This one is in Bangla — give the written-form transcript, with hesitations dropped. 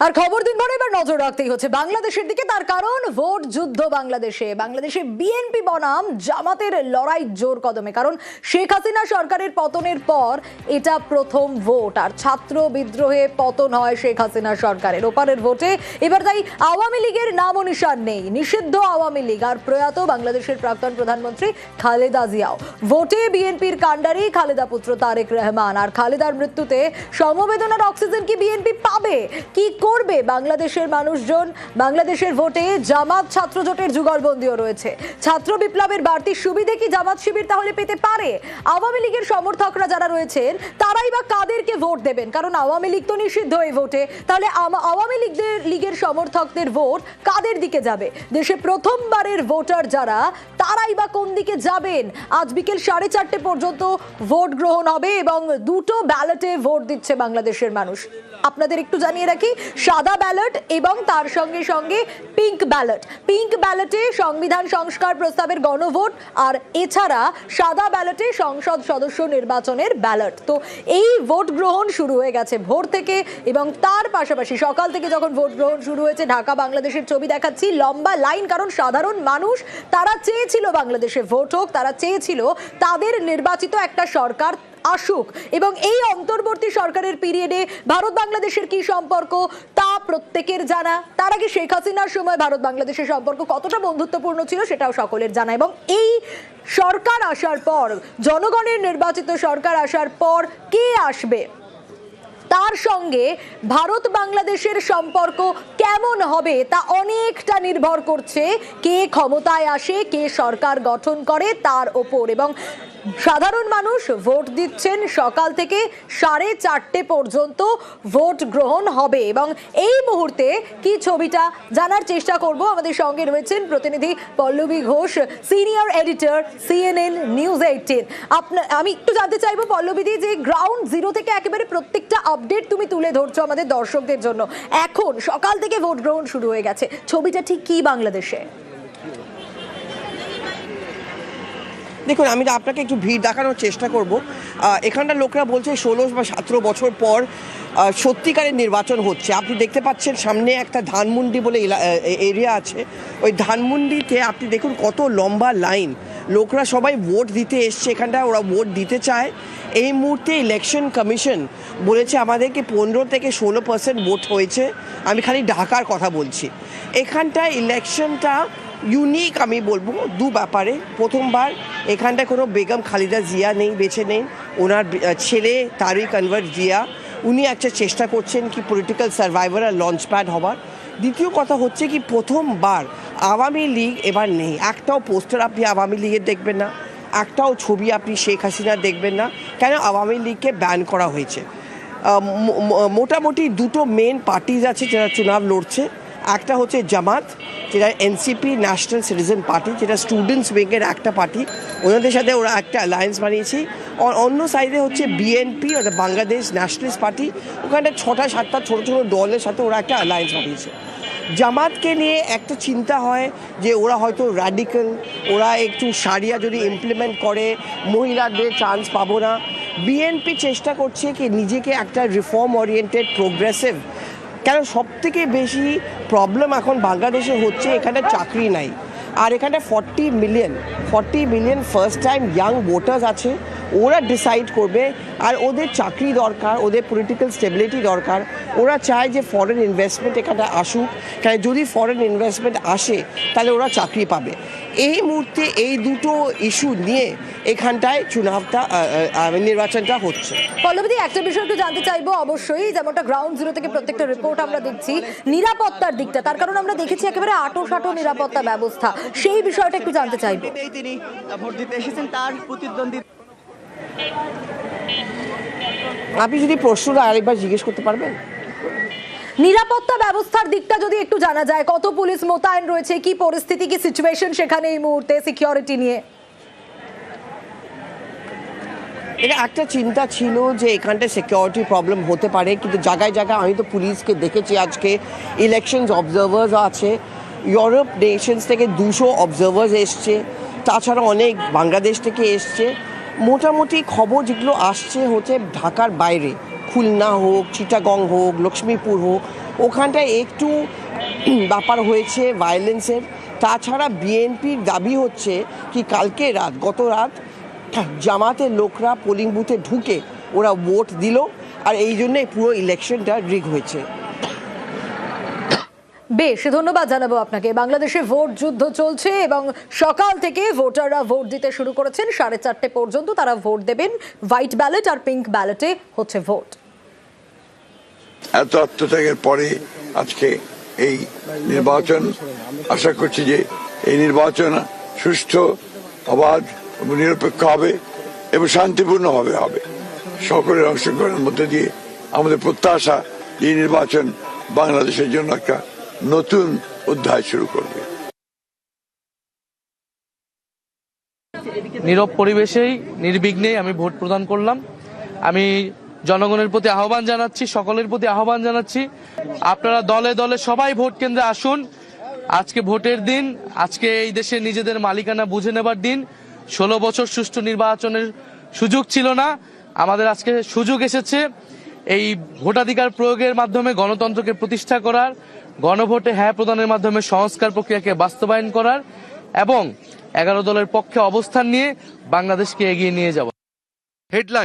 আর খবর দিন ভরে এবার নজর রাখতেই হচ্ছে বাংলাদেশের দিকে, তার কারণ ভোট যুদ্ধ বাংলাদেশে বিএনপি বনাম জামাতের লড়াই জোর কদমে। কারণ শেখ হাসিনা সরকারের পতনের পর এটা প্রথম ভোট, আর ছাত্র বিদ্রোহে পতন হয় শেখ হাসিনা সরকারের। ওপারের ভোটে এবার তাই আওয়ামী লীগের নাম ও নিশান নেই, নিষিদ্ধ আওয়ামী লীগ আর প্রয়াত বাংলাদেশের প্রাক্তন প্রধানমন্ত্রী খালেদা জিয়াও। ভোটে বিএনপির কাণ্ডারি খালেদা পুত্র তারেক রহমান, আর খালেদার মৃত্যুতে সমবেদনার অক্সিজেন কি বিএনপি পাবে? কি করবে বাংলাদেশের মানুষজন? বাংলাদেশের ভোটে জামাত ছাত্র জোটের যুগলবন্দিও রয়েছে। ছাত্র বিপ্লবের বাড়তি সুবিধে কি জামাত শিবির তাহলে পেতে পারে? আওয়ামী লীগের সমর্থকরা যারা রয়েছেন তারাই বা কাদেরকে ভোট দেবেন? কারণ আওয়ামী লীগ তো নিষিদ্ধ এই ভোটে, তাহলে আওয়ামী লীগের সমর্থকদের ভোট কাদের দিকে যাবে? দেশে প্রথমবারের ভোটার যারা, তারাই বা কোন দিকে যাবেন? আজ বিকেল 4:30 পর্যন্ত ভোট গ্রহণ হবে এবং দুটো ব্যালটে ভোট দিচ্ছে বাংলাদেশের মানুষ। আপনাদের একটু জানিয়ে রাখি, সাদা ব্যালট এবং তার সঙ্গে সঙ্গে পিঙ্ক ব্যালট। পিঙ্ক ব্যালটে সংবিধান সংস্কার প্রস্তাবের গণভোট, আর এছাড়া সাদা ব্যালটে সংসদ সদস্য নির্বাচনের ব্যালট। তো এই ভোট গ্রহণ শুরু হয়ে গেছে ভোর থেকে, এবং তার পাশাপাশি সকাল থেকে যখন ভোট গ্রহণ শুরু হয়েছে, ঢাকা বাংলাদেশের ছবি দেখাচ্ছি, লম্বা লাইন। কারণ সাধারণ মানুষ তারা চেয়েছিল বাংলাদেশে ভোট হোক, তারা চেয়েছিল তাদের নির্বাচিত একটা সরকার আসুক, এবং এই অন্তর্বর্তী সরকারের পিরিয়ডে ভারত বাংলাদেশের কি সম্পর্ক তা প্রত্যেকের জানা। তার আগে শেখ হাসিনার সময় ভারত বাংলাদেশের সম্পর্ক কতটা বন্ধুত্বপূর্ণ ছিল সেটাও সকলের জানা। এবং এই সরকার আসার পর, জনগণের নির্বাচিত সরকার আসার পর কে আসবে, তার সঙ্গে ভারত বাংলাদেশের সম্পর্ক কেমন হবে তা অনেকটা নির্ভর করছে কে ক্ষমতায় আসে, কে সরকার গঠন করে তার ওপর। এবং সাধারণ মানুষ ভোট দিচ্ছেন সকাল থেকে 4:30 পর্যন্ত ভোট গ্রহণ হবে। এবং এই মুহূর্তে কি ছবিটা জানার চেষ্টা করব। আমাদের সঙ্গে রয়েছেন প্রতিনিধি Pallavi Ghosh, senior editor CNN news 18। আমি একটু জানতে চাইবো পল্লবীদি, যে গ্রাউন্ড জিরো থেকে একেবারে প্রত্যেকটা আপডেট তুমি তুলে ধরছো আমাদের দর্শকদের জন্য। এখন সকাল থেকে ভোট গ্রহণ শুরু হয়ে গেছে, ছবিটা ঠিক কি বাংলাদেশে? দেখুন, আমি আপনাকে একটু ভিড় দেখানোর চেষ্টা করব। এখানকার লোকরা বলছে 16 বা 17 বছর পর সত্যিকারের নির্বাচন হচ্ছে। আপনি দেখতে পাচ্ছেন সামনে একটা ধানমন্ডি বলে এরিয়া আছে, ওই ধানমন্ডিতে আপনি দেখুন কত লম্বা লাইন, লোকরা সবাই ভোট দিতে এসছে। এখানটায় ওরা ভোট দিতে চায়। এই মুহূর্তে ইলেকশন কমিশন বলেছে আমাদেরকে 15 থেকে 16% ভোট হয়েছে। আমি খালি ঢাকার কথা বলছি। এখানটায় ইলেকশনটা ইউনিক আমি বলবো দু ব্যাপারে। প্রথমবার এখানটায় কোনো বেগম খালেদা জিয়া নেই, বেঁচে নেই। ওনার ছেলে তারিক আনওয়ার জিয়া, উনি একটা চেষ্টা করছেন কি পলিটিক্যাল সার্ভাইভার আর লঞ্চ প্যাড হবার। দ্বিতীয় কথা হচ্ছে কি প্রথমবার আওয়ামী লীগ এবার নেই। একটাও পোস্টার আপনি আওয়ামী লীগের দেখবেন না, একটাও ছবি আপনি শেখ হাসিনার দেখবেন না। কেন? আওয়ামী লীগকে ব্যান করা হয়েছে। মোটামুটি দুটো মেন পার্টিজ আছে যারা চুনাব লড়ছে। একটা হচ্ছে জামাত, যেটা এনসিপি, ন্যাশনাল সিটিজেন পার্টি, যেটা স্টুডেন্টস উইংয়ের একটা পার্টি, ওনাদের সাথে ওরা একটা অ্যালায়েন্স বানিয়েছে। অন্য সাইডে হচ্ছে বিএনপি, বাংলাদেশ ন্যাশনালিস্ট পার্টি, ওখানে 6-7টা ছোটো ছোটো দলের সাথে ওরা একটা অ্যালায়েন্স বানিয়েছে। জামাতকে নিয়ে একটা চিন্তা হয় যে ওরা হয়তো র্যাডিক্যাল, ওরা একটু সারিয়া যদি ইমপ্লিমেন্ট করে মহিলাদের চান্স পাবো না। বিএনপি চেষ্টা করছে কি নিজেকে একটা রিফর্ম ওরিয়েন্টেড প্রোগ্রেসিভ। কেন? সবথেকে বেশি প্রবলেম এখন বাংলাদেশে হচ্ছে এখানে চাকরি নাই, আর এখানে 40 million first time young voters আছে। ওরা ডিসাইড করবে, আর ওদের চাকরি দরকার, ওদের পলিটিক্যাল স্টেবিলিটি দরকার। ওরা চায় যে ফরেন ইনভেস্টমেন্ট এখানে আসুক, কারণ যদি ফরেন ইনভেস্টমেন্ট আসে তাহলে ওরা চাকরি পাবে। এই মুহূর্তে এই দুটো ইস্যু নিয়ে এখানটায় নির্বাচনটা হচ্ছে। পল্লবীদি, একটা বিষয় একটু জানতে চাইবো, অবশ্যই যেমনটা গ্রাউন্ড জিরো থেকে প্রত্যেকটা রিপোর্ট আমরা দেখছি, নিরাপত্তার দিকটা, তার কারণ আমরা দেখেছি একেবারে আঁটো নিরাপত্তা ব্যবস্থা, সেই বিষয়টা একটু জানতে চাইবো। তিনি ভোট দিতে এসেছেন, তার প্রতিদ্বন্দ্বী। আপনি যদি প্রশ্নটা আরেকবার জিজ্ঞেস করতে পারবেন? নিরাপত্তা ব্যবস্থার দিকটা যদি একটু জানা যায়, কত পুলিশ মোতায়েন রয়েছে, কি পরিস্থিতি, কি সিচুয়েশন সেখানে এই মুহূর্তে সিকিউরিটি নিয়ে? এটা একটা চিন্তা ছিল যে এখানটায় সিকিউরিটি প্রবলেম হতে পারে, কিন্তু জায়গায় জায়গায় আমি তো পুলিশকে দেখেছি আজকে। ইলেকশনস অবজারভার্স আছে, ইউরোপ নেশনস থেকে 200 অবজারভার্স এসছে, তাছাড়া অনেক বাংলাদেশ থেকে এসছে। মোটামুটি খবর যেগুলো আসছে হচ্ছে ঢাকার বাইরে, খুলনা হোক, চিটাগং হোক, লক্ষ্মীপুর হোক, ওখানটায় একটু ব্যাপার হয়েছে ভায়োলেন্সের। তাছাড়া বিএনপির দাবি হচ্ছে কি কালকে রাত গত রাত জামাতের লোকরা পোলিং বুথে ঢুকে ওরা ভোট দিল, আর এই জন্যই পুরো ইলেকশনটা রিগ হয়েছে। বেশ, ধন্যবাদ জানাবো আপনাকে। বাংলাদেশে ভোট যুদ্ধ চলছে এবং সকাল থেকে ভোটাররা ভোট দিতে শুরু করেছেন। 4:30 পর্যন্ত তারা ভোট দেবেন। হোয়াইট ব্যালট আর পিঙ্ক ব্যালটে হচ্ছে ভোট। এত আত্মত্যাগের পরে আজকে এই নির্বাচন, আশা করছি যে এই নির্বাচন সুষ্ঠু, অবাধ এবং নিরপেক্ষ হবে এবং শান্তিপূর্ণভাবে হবে। সকলের অংশগ্রহণের মধ্যে দিয়ে আমাদের প্রত্যাশা এই নির্বাচন বাংলাদেশের জন্য একটা নতুন অধ্যায় শুরু করবে। নীরব পরিবেশেই নির্বিঘ্নে আমি ভোট প্রদান করলাম। আমি জনগণের প্রতি আহ্বান জানাচ্ছি, সকলের প্রতি আহ্বান জানাচ্ছি, আপনারা দলে দলে সবাই ভোট কেন্দ্রে আসুন। আজকে ভোটের দিন, আজকে এই দেশে নিজেদের মালিকানা বুঝে নেবার দিন। 16 বছর সুষ্ঠু নির্বাচনের সুযোগ ছিল না, আমাদের আজকে সুযোগ এসেছে এই ভোটাধিকার প্রয়োগের মাধ্যমে গণতন্ত্রকে প্রতিষ্ঠা করার, গণভোটে হ্যাঁ প্রদানের মাধ্যমে সংস্কার প্রক্রিয়াকে বাস্তবায়ন করার এবং 11 দলের পক্ষে অবস্থান নিয়ে বাংলাদেশকে এগিয়ে নিয়ে যাওয়া। হেডলাইন।